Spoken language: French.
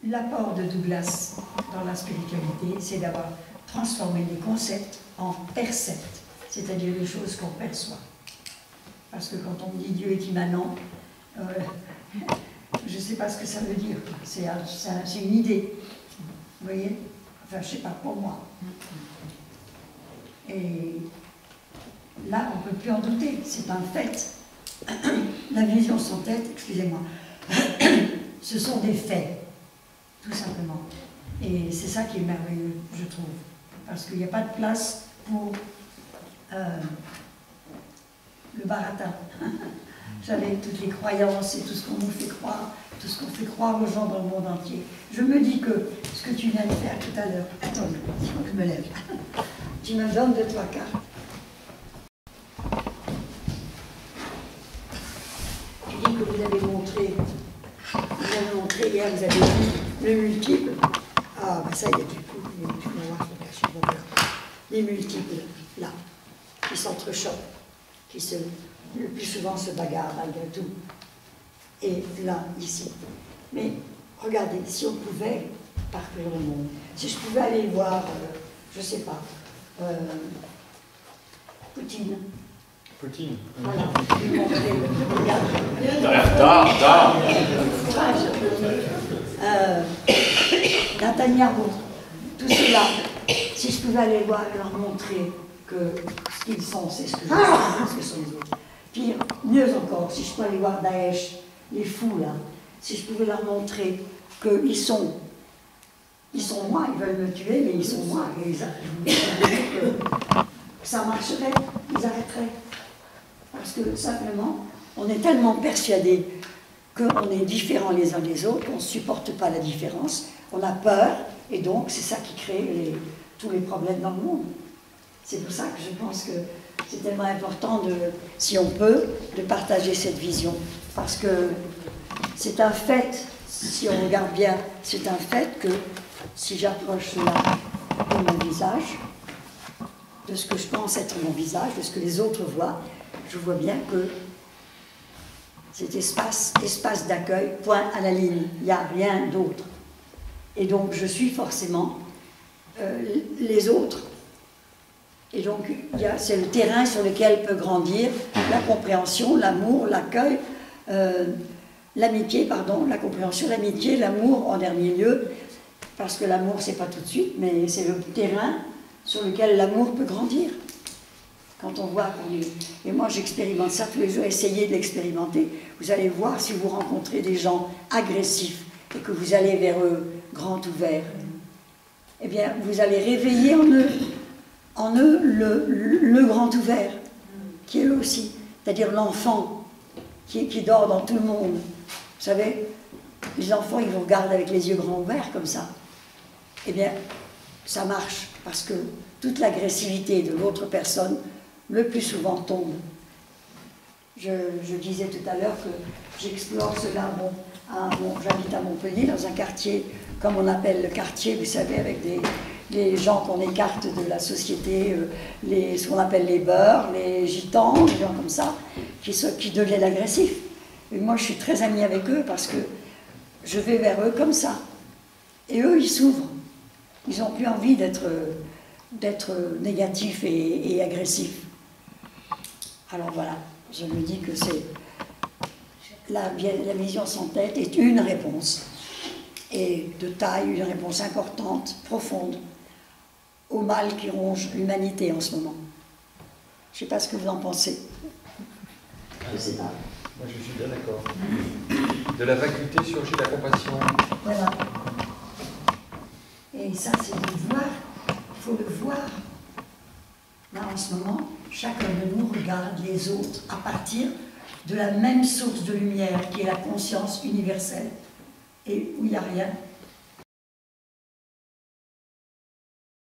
l'apport de Douglas dans la spiritualité, c'est d'avoir transformé les concepts en percepts, c'est-à-dire les choses qu'on perçoit. Parce que quand on dit Dieu est immanent, je ne sais pas ce que ça veut dire. C'est une idée. Vous voyez? Enfin, je ne sais pas, pour moi. Et là, on ne peut plus en douter. C'est un fait. La vision sans tête, excusez-moi, ce sont des faits, tout simplement. Et c'est ça qui est merveilleux, je trouve. Parce qu'il n'y a pas de place pour le baratin. Vous savez, toutes les croyances et tout ce qu'on nous fait croire, tout ce qu'on fait croire aux gens dans le monde entier. Je me dis que ce que tu viens de faire tout à l'heure, attends, il faut que je me lève. Tu me donnes de 3 quarts. Tu dis que vous avez montré hier, vous avez dit le multiple. Ah, ben ça y est, du coup, les multiples, là, qui s'entrechoquent, qui le plus souvent se bagarrent malgré tout. Et là, ici. Mais regardez, si on pouvait parcourir le monde, si je pouvais aller voir, je ne sais pas, Poutine. Poutine. Voilà. Netanyahu, tout cela, si je pouvais aller voir et leur montrer que ce qu'ils sont, c'est ce que je suis, ce que sont les autres. Puis, mieux encore, si je pouvais aller voir Daesh, les fous là, si je pouvais leur montrer qu'ils sont moi, ils veulent me tuer, mais ils sont moi, et ça marcherait, ils arrêteraient. Parce que simplement, on est tellement persuadés qu'on est différents les uns des autres, qu'on ne supporte pas la différence, on a peur, et donc c'est ça qui crée tous les problèmes dans le monde. C'est pour ça que je pense que c'est tellement important, si on peut, de partager cette vision. Parce que c'est un fait, si on regarde bien, c'est un fait que si j'approche là de mon visage, de ce que je pense être mon visage, de ce que les autres voient, je vois bien que cet espace d'accueil, point à la ligne, il n'y a rien d'autre. Et donc je suis forcément les autres. Et donc c'est le terrain sur lequel peut grandir la compréhension, l'amour, l'accueil, l'amitié, pardon, la compréhension, l'amitié, l'amour en dernier lieu, parce que l'amour c'est pas tout de suite, mais c'est le terrain sur lequel l'amour peut grandir. Quand on voit qu'on est... Et moi j'expérimente ça tous les jours, essayez de l'expérimenter. Vous allez voir si vous rencontrez des gens agressifs et que vous allez vers eux, grand ouverts, eh bien vous allez réveiller en eux le grand ouvert, qui est eux aussi, c'est-à-dire l'enfant qui dort dans tout le monde. Vous savez, les enfants, ils vous regardent avec les yeux grands ouverts, comme ça. Eh bien, ça marche, parce que toute l'agressivité de l'autre personne, le plus souvent, tombe. Je disais tout à l'heure que j'explore cela, j'habite à Montpellier, dans un quartier, comme on appelle le quartier, vous savez, avec les gens qu'on écarte de la société, ce qu'on appelle les beurs, les gitans, des gens comme ça, qui deviennent agressifs. Et moi, je suis très amie avec eux parce que je vais vers eux comme ça. Et eux, ils s'ouvrent. Ils n'ont plus envie d'être négatifs et agressifs. Alors voilà, je me dis que la vision sans tête est une réponse. Et de taille, une réponse importante, profonde, au mal qui ronge l'humanité en ce moment. Je ne sais pas ce que vous en pensez. Je sais pas. Moi, je suis bien d'accord. De la vacuité surgit la compassion. Voilà. Et ça, c'est de voir. Il faut le voir. Là, en ce moment, chacun de nous regarde les autres à partir de la même source de lumière qui est la conscience universelle. Et où il n'y a rien,